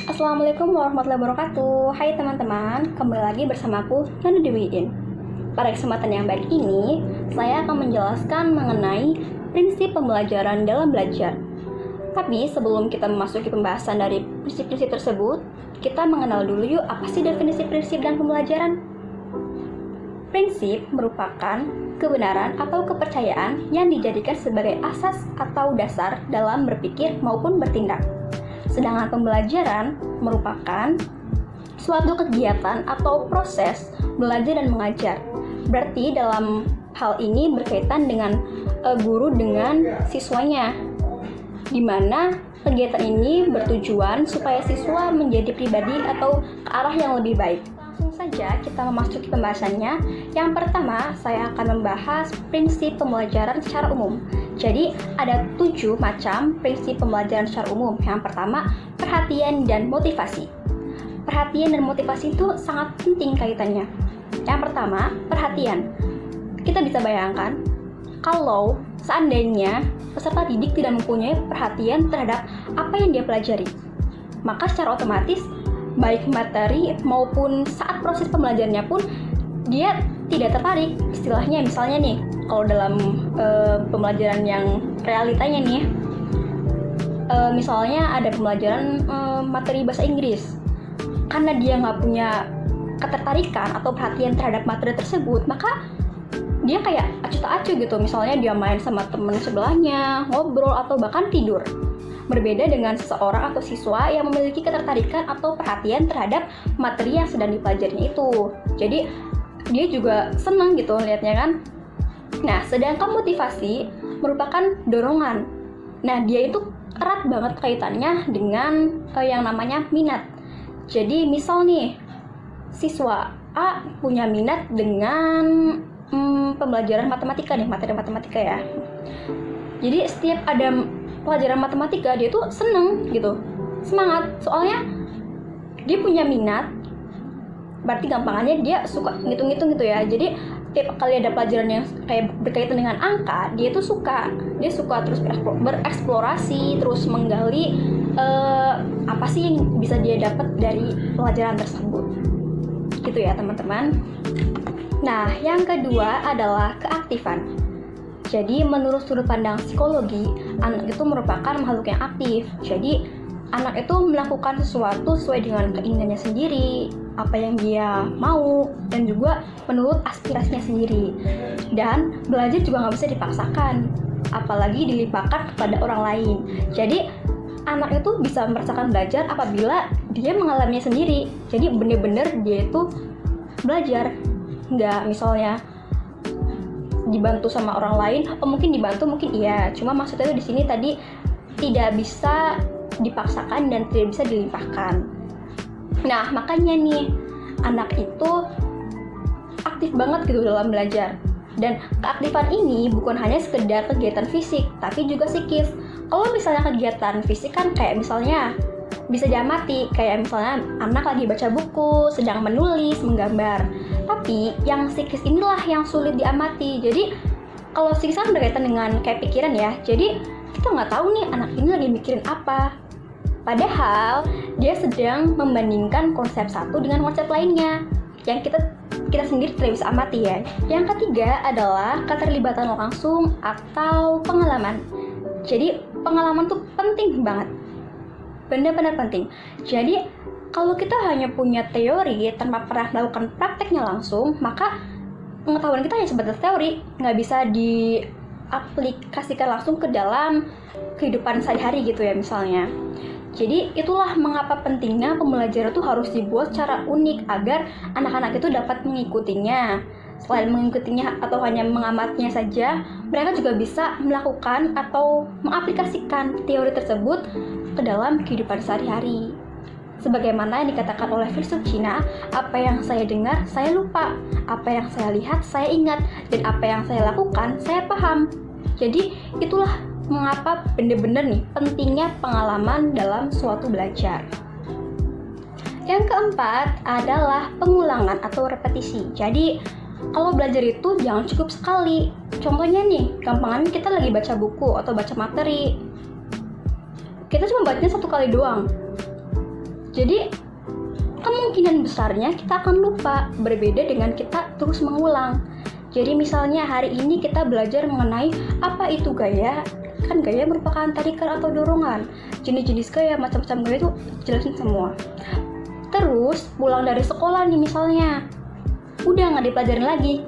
Assalamualaikum warahmatullahi wabarakatuh. Hai teman-teman, kembali lagi bersamaku Nanda Dewiin. Pada kesempatan yang baik ini, saya akan menjelaskan mengenai prinsip pembelajaran dalam belajar. Tapi sebelum kita memasuki pembahasan dari prinsip-prinsip tersebut, kita mengenal dulu yuk apa sih definisi prinsip dan pembelajaran. Prinsip merupakan kebenaran atau kepercayaan yang dijadikan sebagai asas atau dasar dalam berpikir maupun bertindak. Sedangkan pembelajaran merupakan suatu kegiatan atau proses belajar dan mengajar. Berarti dalam hal ini berkaitan dengan guru dengan siswanya, di mana kegiatan ini bertujuan supaya siswa menjadi pribadi atau ke arah yang lebih baik. Langsung saja kita memasuki pembahasannya. Yang pertama, saya akan membahas prinsip pembelajaran secara umum. Jadi, ada 7 macam prinsip pembelajaran secara umum. Yang pertama, perhatian dan motivasi. Perhatian dan motivasi itu sangat penting kaitannya. Yang pertama, perhatian. Kita bisa bayangkan, kalau seandainya peserta didik tidak mempunyai perhatian terhadap apa yang dia pelajari, maka secara otomatis, baik materi maupun saat proses pembelajarannya pun, dia tidak tertarik. Istilahnya misalnya nih, kalau dalam pembelajaran yang realitanya nih, misalnya ada pembelajaran materi bahasa Inggris, karena dia nggak punya ketertarikan atau perhatian terhadap materi tersebut, maka dia kayak acuh tak acuh gitu. Misalnya dia main sama temen sebelahnya, ngobrol, atau bahkan tidur. Berbeda dengan seseorang atau siswa yang memiliki ketertarikan atau perhatian terhadap materi yang sedang dipelajarinya itu. Jadi dia juga senang gitu lihatnya kan. Nah, sedangkan motivasi merupakan dorongan. Nah, dia itu erat banget kaitannya dengan yang namanya minat. Jadi misal nih, siswa A punya minat dengan pembelajaran matematika nih, materi matematika ya. Jadi setiap ada pelajaran matematika, dia tuh seneng gitu, semangat. Soalnya dia punya minat, berarti gampangannya dia suka ngitung-ngitung gitu ya. Jadi tiap kali ada pelajaran yang kayak berkaitan dengan angka, dia tuh suka. Dia suka terus bereksplorasi, terus menggali apa sih yang bisa dia dapat dari pelajaran tersebut. Gitu ya teman-teman. Nah, yang kedua adalah keaktifan. Jadi menurut sudut pandang psikologi, anak itu merupakan makhluk yang aktif. Jadi anak itu melakukan sesuatu sesuai dengan keinginannya sendiri, apa yang dia mau, dan juga menurut aspirasinya sendiri. Dan belajar juga nggak bisa dipaksakan, apalagi dilimpahkan kepada orang lain. Jadi anak itu bisa merasakan belajar apabila dia mengalaminya sendiri. Jadi benar-benar dia itu belajar, nggak misalnya dibantu sama orang lain. Mungkin dibantu, mungkin iya, cuma maksudnya itu di sini tadi tidak bisa dipaksakan dan tidak bisa dilimpahkan. Nah, makanya nih anak itu aktif banget gitu dalam belajar. Dan keaktifan ini bukan hanya sekedar kegiatan fisik, tapi juga psikis. Kalau misalnya kegiatan fisik kan kayak misalnya bisa diamati, kayak misalnya anak lagi baca buku, sedang menulis, menggambar. Tapi yang psikis inilah yang sulit diamati. Jadi kalau psikis kan berkaitan dengan kayak pikiran ya. Jadi kita nggak tahu nih anak ini lagi mikirin apa. Padahal dia sedang membandingkan konsep satu dengan konsep lainnya yang kita sendiri tidak bisa amati ya. Yang ketiga adalah keterlibatan langsung atau pengalaman. Jadi pengalaman tuh penting banget, benar-benar penting. Jadi kalau kita hanya punya teori tanpa pernah melakukan prakteknya langsung, maka pengetahuan kita hanya sebatas teori, nggak bisa diaplikasikan langsung ke dalam kehidupan sehari-hari gitu ya misalnya. Jadi itulah mengapa pentingnya pembelajaran itu harus dibuat secara unik agar anak-anak itu dapat mengikutinya. Selain mengikutinya atau hanya mengamatinya saja, mereka juga bisa melakukan atau mengaplikasikan teori tersebut ke dalam kehidupan sehari-hari. Sebagaimana yang dikatakan oleh filsuf Cina, apa yang saya dengar, saya lupa. Apa yang saya lihat, saya ingat. Dan apa yang saya lakukan, saya paham. Jadi itulah mengapa benar-benar nih pentingnya pengalaman dalam suatu belajar. Yang keempat adalah pengulangan atau repetisi. Jadi kalau belajar itu jangan cukup sekali. Contohnya nih, gampangan kita lagi baca buku atau baca materi. Kita cuma bacanya 1 kali doang. Jadi kemungkinan besarnya kita akan lupa, berbeda dengan kita terus mengulang. Jadi misalnya hari ini kita belajar mengenai apa itu gaya. Kan gaya merupakan tarikan atau dorongan. Jenis-jenis gaya, macam-macam gaya itu jelasin semua. Terus pulang dari sekolah nih misalnya, udah nggak dipelajarin lagi,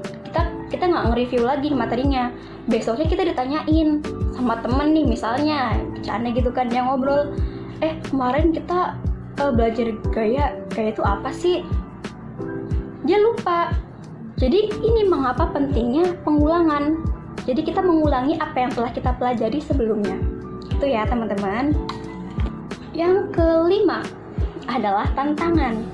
kita nggak nge-review lagi materinya. Besoknya kita ditanyain sama temen nih misalnya, bercanda gitu kan, yang ngobrol, kemarin kita belajar gaya itu apa sih? Dia lupa. Jadi ini mengapa pentingnya pengulangan. Jadi kita mengulangi apa yang telah kita pelajari sebelumnya. Itu ya teman-teman. Yang kelima adalah tantangan.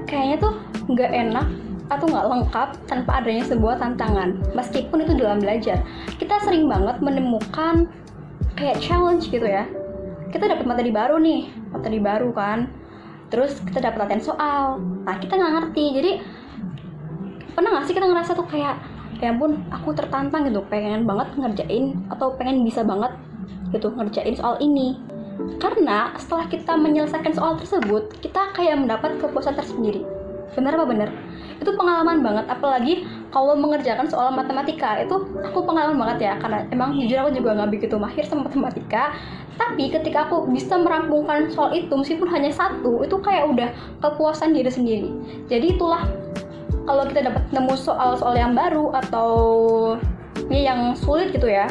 Kayaknya tuh nggak enak atau nggak lengkap tanpa adanya sebuah tantangan. Meskipun itu dalam belajar, kita sering banget menemukan kayak challenge gitu ya. Kita dapat materi baru kan. Terus kita dapat latihan soal. Nah kita nggak ngerti. Jadi pernah nggak sih kita ngerasa tuh kayak, ya ampun, aku tertantang gitu, pengen banget ngerjain atau pengen bisa banget gitu ngerjain soal ini. Karena setelah kita menyelesaikan soal tersebut, kita kayak mendapat kepuasan tersendiri. Benar apa benar? Itu pengalaman banget, apalagi kalau mengerjakan soal matematika. Itu aku pengalaman banget ya, karena emang jujur aku juga nggak begitu mahir sama matematika. Tapi ketika aku bisa merampungkan soal itu, meskipun hanya satu, itu kayak udah kepuasan diri sendiri. Jadi itulah, kalau kita dapat nemu soal-soal yang baru atau yang sulit gitu ya,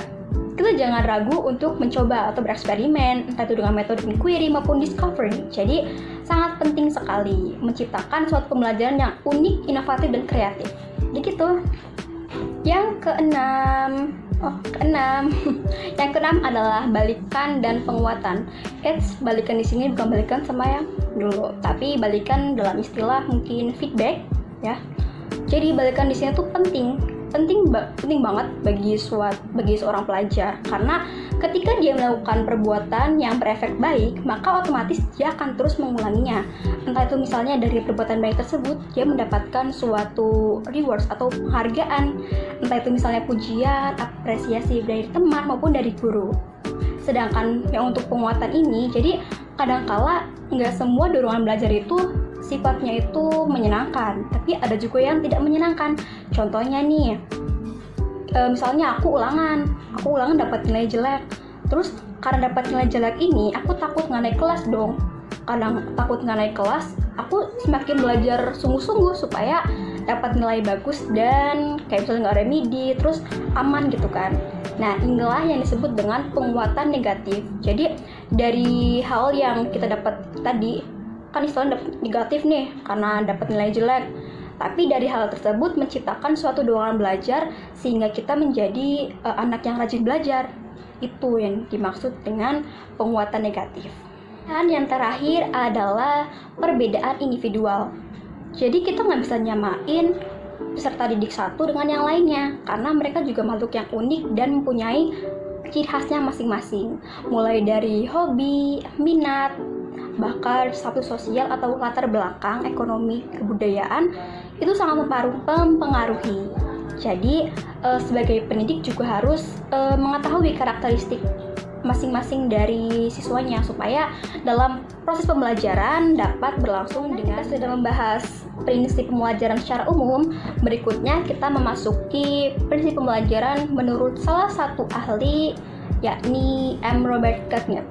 kita jangan ragu untuk mencoba atau bereksperimen, entah itu dengan metode inquiry maupun discovery. Jadi sangat penting sekali menciptakan suatu pembelajaran yang unik, inovatif, dan kreatif. Jadi gitu. Yang keenam adalah balikan dan penguatan. Balikan di sini bukan balikan sama yang dulu, tapi balikan dalam istilah mungkin feedback ya. Jadi balikan di sini tuh penting banget bagi seorang pelajar, karena ketika dia melakukan perbuatan yang berefek baik, maka otomatis dia akan terus mengulanginya. Entah itu misalnya dari perbuatan baik tersebut dia mendapatkan suatu rewards atau penghargaan, entah itu misalnya pujian, apresiasi dari teman maupun dari guru. Sedangkan yang untuk penguatan ini, jadi kadangkala nggak semua dorongan belajar itu sifatnya itu menyenangkan, tapi ada juga yang tidak menyenangkan. Contohnya nih, misalnya aku ulangan dapat nilai jelek. Terus karena dapat nilai jelek ini, aku takut nggak naik kelas dong. Kadang takut nggak naik kelas, aku semakin belajar sungguh-sungguh supaya dapat nilai bagus dan kayak misalnya nggak remedi, terus aman gitu kan. Nah inilah yang disebut dengan penguatan negatif. Jadi dari hal yang kita dapat tadi, kan istilahnya negatif nih karena dapat nilai jelek, tapi dari hal tersebut menciptakan suatu dorongan belajar sehingga kita menjadi anak yang rajin belajar. Itu yang dimaksud dengan penguatan negatif. Dan yang terakhir adalah perbedaan individual. Jadi kita nggak bisa nyamain peserta didik satu dengan yang lainnya, karena mereka juga makhluk yang unik dan mempunyai ciri khasnya masing-masing, mulai dari hobi, minat, bahkan status sosial atau latar belakang ekonomi, kebudayaan itu sangat mempengaruhi. Jadi sebagai pendidik juga harus mengetahui karakteristik masing-masing dari siswanya supaya dalam proses pembelajaran dapat berlangsung dengan. Kita sudah membahas prinsip pembelajaran secara umum. Berikutnya kita memasuki prinsip pembelajaran menurut salah satu ahli, yakni M. Robert Galbraith.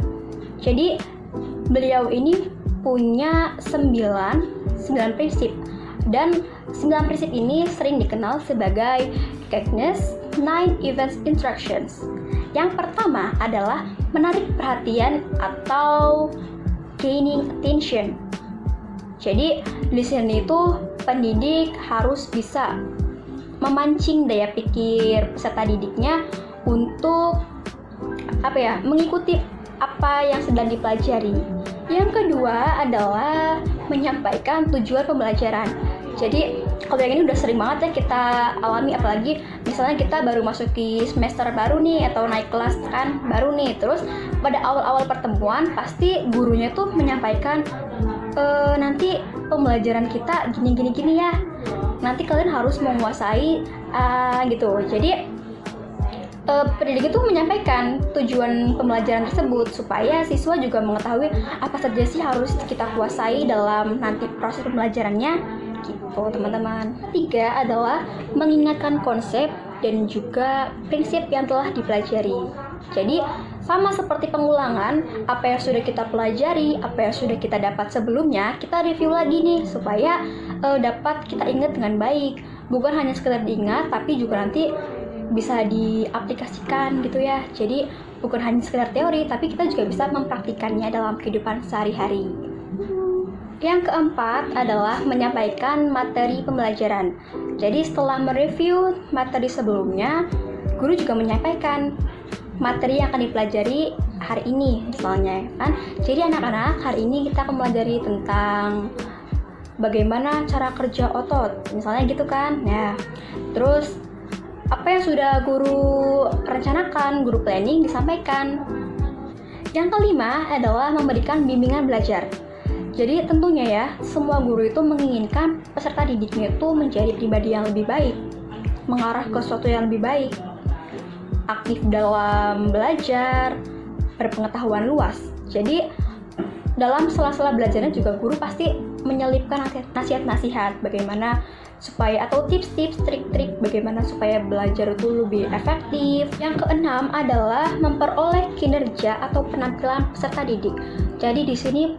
Jadi beliau ini punya 9 prinsip, dan 9 prinsip ini sering dikenal sebagai Galbraith's 9 Events Instructions. Yang pertama adalah menarik perhatian atau gaining attention. Jadi di sini itu pendidik harus bisa memancing daya pikir peserta didiknya untuk mengikuti apa yang sedang dipelajari. Yang kedua adalah menyampaikan tujuan pembelajaran. Jadi kalau yang ini udah sering banget ya kita alami, apalagi misalnya kita baru masuki semester baru nih atau naik kelas kan baru nih. Terus pada awal-awal pertemuan pasti gurunya tuh menyampaikan nanti pembelajaran kita gini ya. Nanti kalian harus menguasai gitu. Jadi pendidik itu menyampaikan tujuan pembelajaran tersebut supaya siswa juga mengetahui apa saja sih harus kita kuasai dalam nanti proses pembelajarannya gitu teman-teman. Ketiga adalah mengingatkan konsep dan juga prinsip yang telah dipelajari. Jadi sama seperti pengulangan, apa yang sudah kita pelajari, apa yang sudah kita dapat sebelumnya, kita review lagi nih supaya dapat kita ingat dengan baik. Bukan hanya sekedar diingat, tapi juga nanti bisa diaplikasikan gitu ya. Jadi bukan hanya sekedar teori, tapi kita juga bisa mempraktikannya dalam kehidupan sehari-hari. Yang keempat adalah menyampaikan materi pembelajaran. Jadi setelah mereview materi sebelumnya, guru juga menyampaikan materi yang akan dipelajari hari ini misalnya kan. Jadi anak-anak, hari ini kita akan mempelajari tentang bagaimana cara kerja otot misalnya gitu kan. Nah, terus apa yang sudah guru rencanakan, guru planning disampaikan. Yang kelima adalah memberikan bimbingan belajar. Jadi tentunya ya, semua guru itu menginginkan peserta didiknya itu menjadi pribadi yang lebih baik, mengarah ke sesuatu yang lebih baik, aktif dalam belajar, berpengetahuan luas. Jadi dalam sela-sela belajarnya juga guru pasti menyelipkan nasihat-nasihat bagaimana supaya atau tips-tips, trik-trik bagaimana supaya belajar itu lebih efektif. Yang keenam adalah memperoleh kinerja atau penampilan peserta didik. Jadi di sini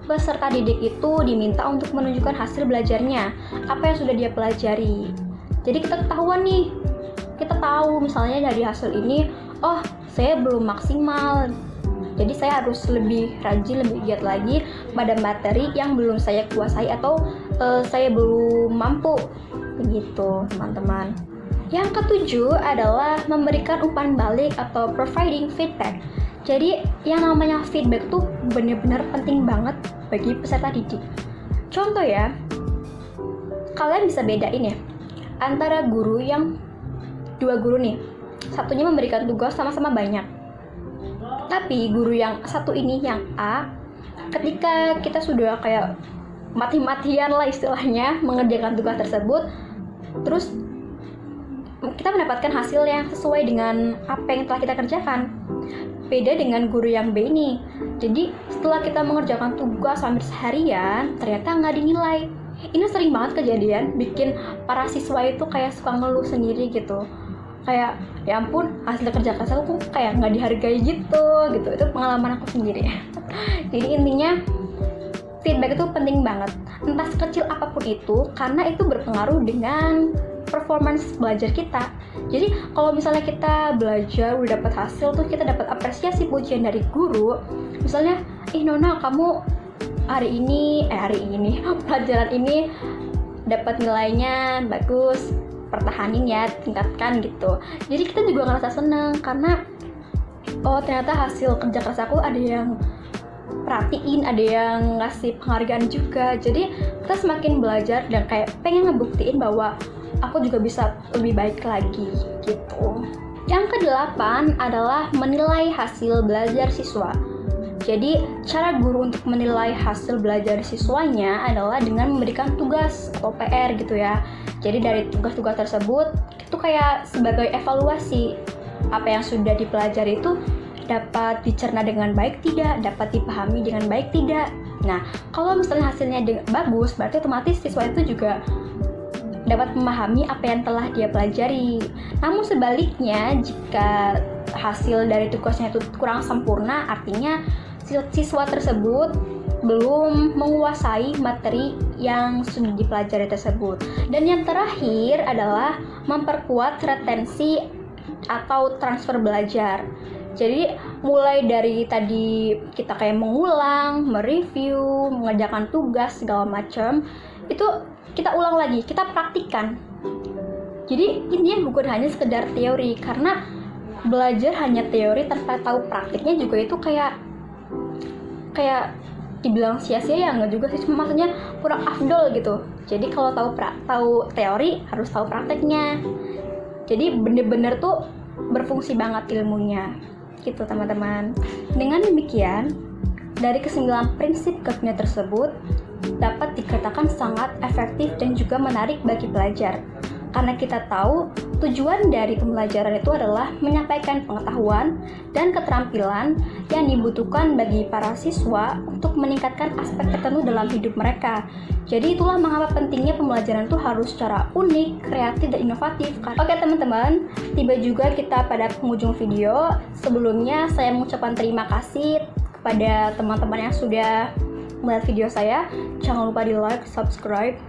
peserta didik itu diminta untuk menunjukkan hasil belajarnya, apa yang sudah dia pelajari. Jadi kita ketahuan nih, kita tahu misalnya dari hasil ini, oh saya belum maksimal. Jadi saya harus lebih rajin, lebih giat lagi pada materi yang belum saya kuasai atau saya belum mampu. Begitu teman-teman. Yang ketujuh adalah memberikan umpan balik atau providing feedback. Jadi yang namanya feedback tuh benar-benar penting banget bagi peserta didik. Contoh ya, kalian bisa bedain ya antara guru yang dua guru nih, satunya memberikan tugas sama-sama banyak. Tapi guru yang satu ini yang A, ketika kita sudah kayak mati-matian lah istilahnya mengerjakan tugas tersebut, terus kita mendapatkan hasil yang sesuai dengan apa yang telah kita kerjakan. Beda dengan guru yang B ini. Jadi setelah kita mengerjakan tugas hampir seharian, ternyata nggak dinilai. Ini sering banget kejadian, bikin para siswa itu kayak suka ngeluh sendiri gitu. Kayak, ya ampun, hasil kerja keras aku kayak nggak dihargai gitu. Itu pengalaman aku sendiri. Jadi intinya feedback itu penting banget. Entah sekecil apapun itu, karena itu berpengaruh dengan performance belajar kita. Jadi kalau misalnya kita belajar udah dapat hasil tuh, kita dapat apresiasi pujian dari guru. Misalnya, Nona kamu hari ini pelajaran ini dapat nilainya bagus, pertahanin ya, tingkatkan gitu. Jadi kita juga ngerasa seneng karena oh ternyata hasil kerja keras aku ada yang perhatiin, ada yang ngasih penghargaan juga. Jadi kita semakin belajar dan kayak pengen ngebuktiin bahwa aku juga bisa lebih baik lagi gitu. Yang kedelapan adalah menilai hasil belajar siswa. Jadi cara guru untuk menilai hasil belajar siswanya adalah dengan memberikan tugas atau PR gitu ya. Jadi dari tugas-tugas tersebut itu kayak sebagai evaluasi apa yang sudah dipelajari itu dapat dicerna dengan baik tidak, dapat dipahami dengan baik tidak. Nah, kalau misalnya hasilnya bagus, berarti otomatis siswa itu juga dapat memahami apa yang telah dia pelajari. Namun sebaliknya, jika hasil dari tugasnya itu kurang sempurna, artinya siswa tersebut belum menguasai materi yang sudah dipelajari tersebut. Dan yang terakhir adalah memperkuat retensi atau transfer belajar. Jadi mulai dari tadi kita kayak mengulang, mereview, mengerjakan tugas segala macam, itu kita ulang lagi, kita praktikkan. Jadi intinya bukan hanya sekedar teori, karena belajar hanya teori tanpa tahu praktiknya juga itu kayak dibilang sia-sia ya nggak juga sih, cuma maksudnya kurang afdol gitu. Jadi kalau tahu teori harus tahu prakteknya. Jadi bener-bener tuh berfungsi banget ilmunya gitu teman-teman. Dengan demikian, dari ke-9 prinsip Gapminder tersebut dapat dikatakan sangat efektif dan juga menarik bagi pelajar. Karena kita tahu tujuan dari pembelajaran itu adalah menyampaikan pengetahuan dan keterampilan yang dibutuhkan bagi para siswa untuk meningkatkan aspek tertentu dalam hidup mereka. Jadi itulah mengapa pentingnya pembelajaran itu harus secara unik, kreatif, dan inovatif. Oke teman-teman, tiba juga kita pada penghujung video. Sebelumnya saya mengucapkan terima kasih kepada teman-teman yang sudah melihat video saya. Jangan lupa di like, subscribe,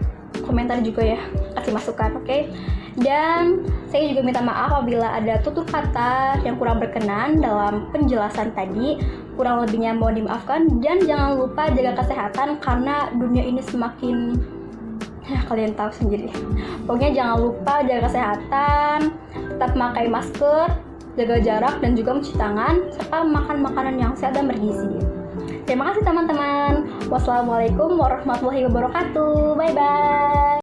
komentar juga ya, kasih masukan, oke? Dan saya juga minta maaf apabila ada tutur kata yang kurang berkenan dalam penjelasan tadi. Kurang lebihnya mohon dimaafkan, dan jangan lupa jaga kesehatan karena dunia ini semakin kalian tahu sendiri. Pokoknya jangan lupa jaga kesehatan, tetap memakai masker, jaga jarak, dan juga mencuci tangan, serta makan makanan yang sehat dan bergizi. Terima kasih teman-teman. Wassalamualaikum warahmatullahi wabarakatuh. Bye-bye.